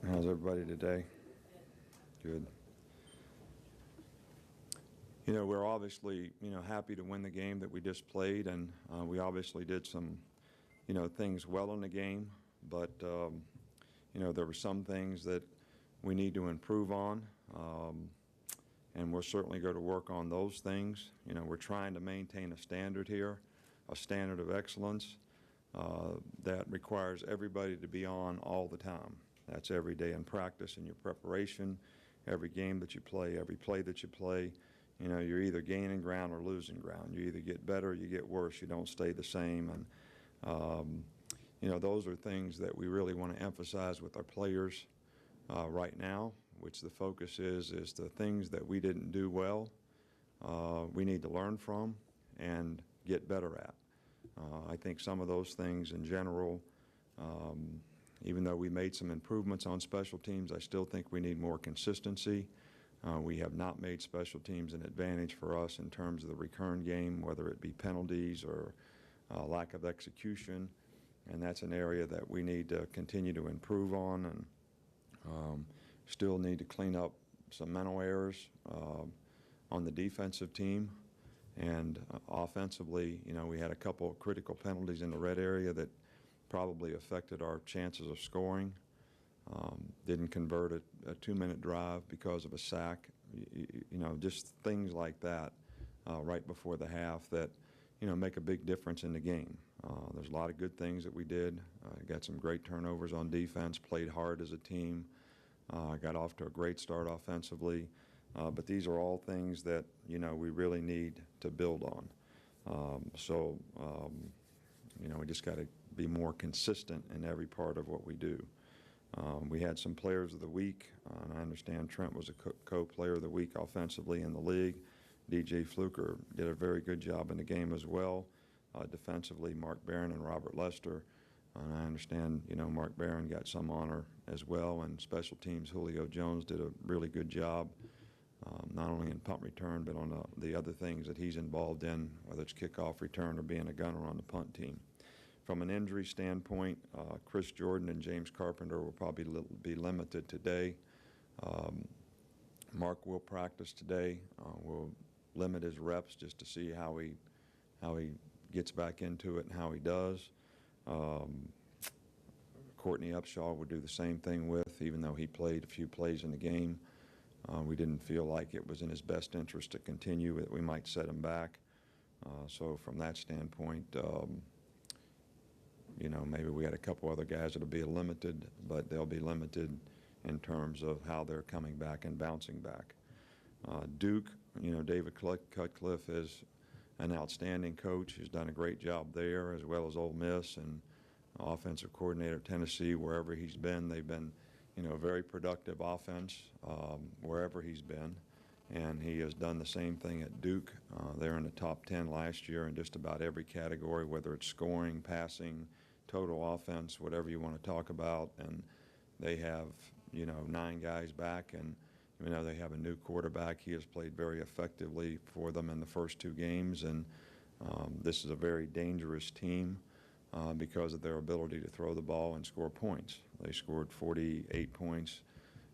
How's everybody today? Good. We're obviously, happy to win the game that we just played, and we obviously did some, things well in the game, but, there were some things that we need to improve on, and we'll certainly go to work on those things. We're trying to maintain a standard here, a standard of excellence that requires everybody to be on all the time. That's every day in practice, in your preparation, every game that you play, every play that you play. You're either gaining ground or losing ground. You either get better or you get worse. You don't stay the same. And, those are things that we really want to emphasize with our players right now, which the focus is the things that we didn't do well, we need to learn from and get better at. I think some of those things in general, even though we made some improvements on special teams, I still think we need more consistency. We have not made special teams an advantage for us in terms of the return game, whether it be penalties or lack of execution, and that's an area that we need to continue to improve on, and still need to clean up some mental errors on the defensive team. And offensively, we had a couple of critical penalties in the red area that probably affected our chances of scoring. Didn't convert a 2-minute drive because of a sack. Just things like that right before the half that, make a big difference in the game. There's a lot of good things that we did. Got some great turnovers on defense, played hard as a team, got off to a great start offensively. But these are all things that, we really need to build on. We just got to be more consistent in every part of what we do. We had some players of the week, and I understand Trent was a co-player of the week offensively in the league. DJ Fluker did a very good job in the game as well. Defensively, Mark Barron and Robert Lester. And I understand, Mark Barron got some honor as well, and special teams, Julio Jones did a really good job, not only in punt return, but on the other things that he's involved in, whether it's kickoff return or being a gunner on the punt team. From an injury standpoint, Chris Jordan and James Carpenter will probably be limited today. Mark will practice today. We'll limit his reps just to see how he gets back into it and how he does. Courtney Upshaw would do the same thing with, even though he played a few plays in the game. We didn't feel like it was in his best interest to continue, that we might set him back. So from that standpoint, maybe we had a couple other guys that will be limited, but they'll be limited in terms of how they're coming back and bouncing back. Duke, David Cutcliffe is an outstanding coach. He's done a great job there, as well as Ole Miss and offensive coordinator at Tennessee. Wherever he's been, they've been, very productive offense wherever he's been. And he has done the same thing at Duke. They're in the top 10 last year in just about every category, whether it's scoring, passing, total offense, whatever you want to talk about. And they have, 9 guys back, and they have a new quarterback. He has played very effectively for them in the first 2 games. And this is a very dangerous team because of their ability to throw the ball and score points. They scored 48 points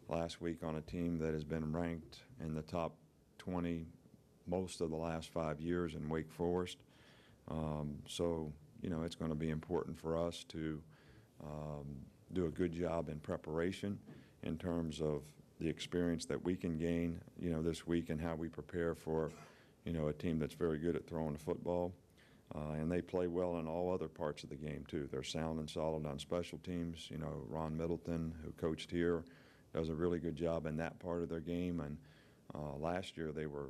last week on a team that has been ranked in the top 20 most of the last 5 years in Wake Forest. It's going to be important for us to do a good job in preparation in terms of the experience that we can gain, this week, and how we prepare for, a team that's very good at throwing the football. And they play well in all other parts of the game, too. They're sound and solid on special teams. Ron Middleton, who coached here, does a really good job in that part of their game. And last year they were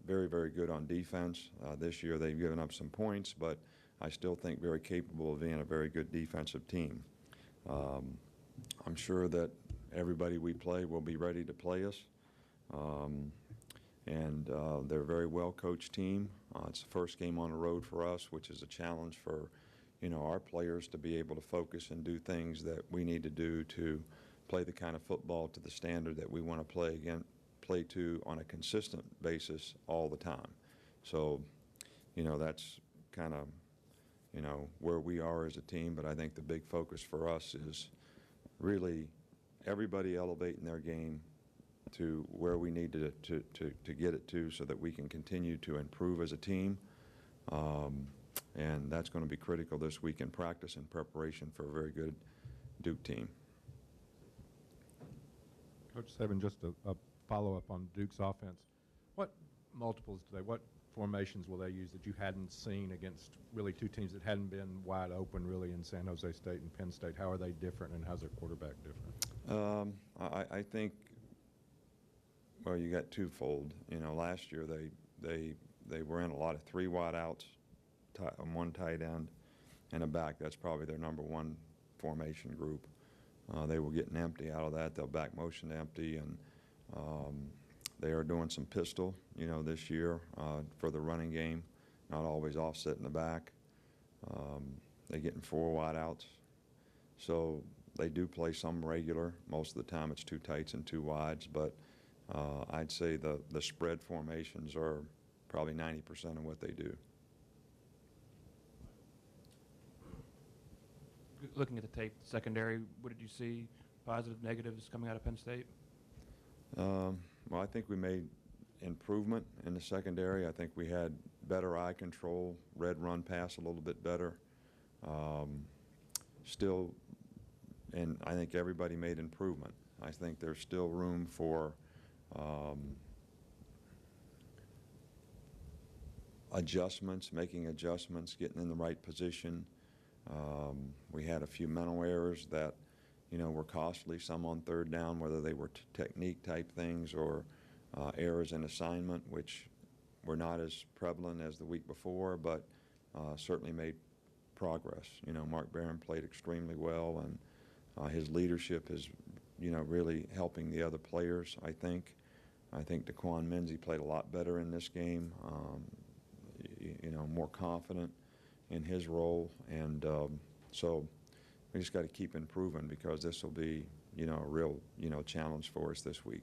very, very good on defense. This year they've given up some points, but I still think very capable of being a very good defensive team. I'm sure that everybody we play will be ready to play us. They're a very well-coached team. It's the first game on the road for us, which is a challenge for, our players to be able to focus and do things that we need to do to play the kind of football to the standard that we want to play to on a consistent basis all the time. So, that's kind of, where we are as a team. But I think the big focus for us is really everybody elevating their game to where we need to get it to so that we can continue to improve as a team. And that's going to be critical this week in practice in preparation for a very good Duke team. Coach Saban, just a follow-up on Duke's offense. What what formations will they use that you hadn't seen against really two teams that hadn't been wide open really in San Jose State and Penn State? How are they different, and how's their quarterback different? I think, well, you got twofold. You know, last year they were in a lot of three wide outs, one tight end, and a back. That's probably their number one formation group. They were getting empty out of that. They'll back motion to empty, and they are doing some pistol, you know, this year for the running game, not always offset in the back. They're getting 4 wide outs. So they do play some regular. Most of the time it's 2 tights and 2 wides, but I'd say the spread formations are probably 90% of what they do. Looking at the tape, secondary, what did you see, positive, negatives coming out of Penn State? Well, I think we made improvement in the secondary. I think we had better eye control, read run pass a little bit better. Still, and I think everybody made improvement. I think there's still room for adjustments, making adjustments, getting in the right position. We had a few mental errors that, you know, were costly, some on third down, whether they were technique type things or errors in assignment, which were not as prevalent as the week before, but certainly made progress. You know, Mark Barron played extremely well, and his leadership is, you know, really helping the other players, I think. I think Daquan Menzie played a lot better in this game, you know, more confident in his role, and so we just got to keep improving because this will be, you know, a real, you know, challenge for us this week.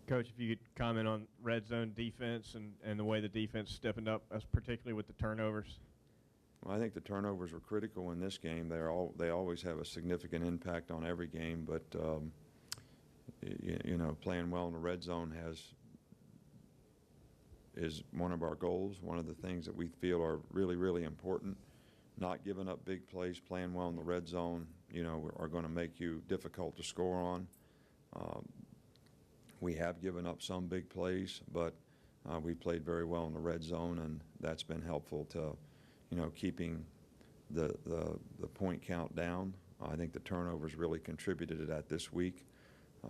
Coach, if you could comment on red zone defense and the way the defense stepping up, particularly with the turnovers. Well, I think the turnovers were critical in this game. They always have a significant impact on every game, but you know, playing well in the red zone is one of our goals, one of the things that we feel are really, really important. Not giving up big plays, playing well in the red zone, you know, are going to make you difficult to score on. We have given up some big plays, but we played very well in the red zone, and that's been helpful to, you know, keeping the point count down. I think the turnovers really contributed to that this week.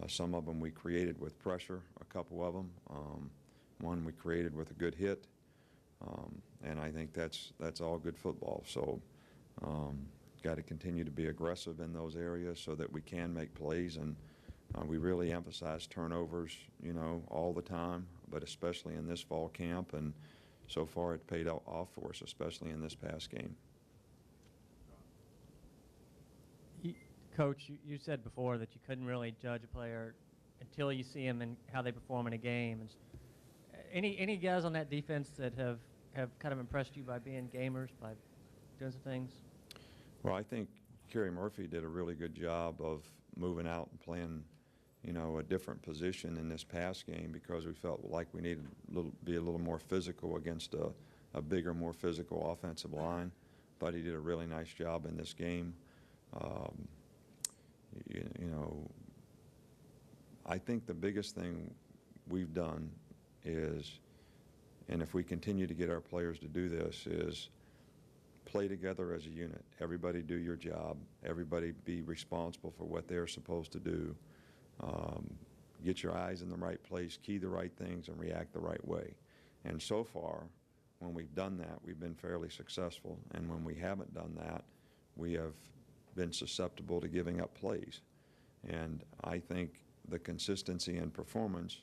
Some of them we created with pressure, a couple of them. One we created with a good hit, and I think that's all good football. So got to continue to be aggressive in those areas so that we can make plays, and we really emphasize turnovers, you know, all the time, but especially in this fall camp, and so far it paid off for us, especially in this past game. Coach, you said before that you couldn't really judge a player until you see them and how they perform in a game. And any guys on that defense that have kind of impressed you by being gamers, by doing some things? Well, I think Kerry Murphy did a really good job of moving out and playing, you know, a different position in this past game because we felt like we needed be a little more physical against a bigger, more physical offensive line. But he did a really nice job in this game. You know, I think the biggest thing we've done is, and if we continue to get our players to do this, is play together as a unit. Everybody do your job. Everybody be responsible for what they're supposed to do. Get your eyes in the right place, key the right things, and react the right way. And so far, when we've done that, we've been fairly successful. And when we haven't done that, we have been susceptible to giving up plays. And I think the consistency in performance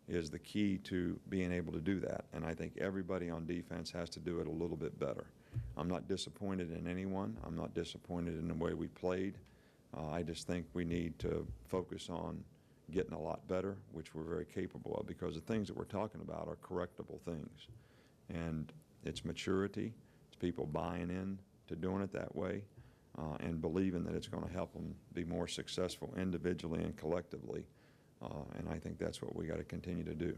is the key to being able to do that. And I think everybody on defense has to do it a little bit better. I'm not disappointed in anyone. I'm not disappointed in the way we played. I just think we need to focus on getting a lot better, which we're very capable of, because the things that we're talking about are correctable things. And it's maturity. It's people buying in to doing it that way. and believing that it's going to help them be more successful individually and collectively. And I think that's what we got to continue to do.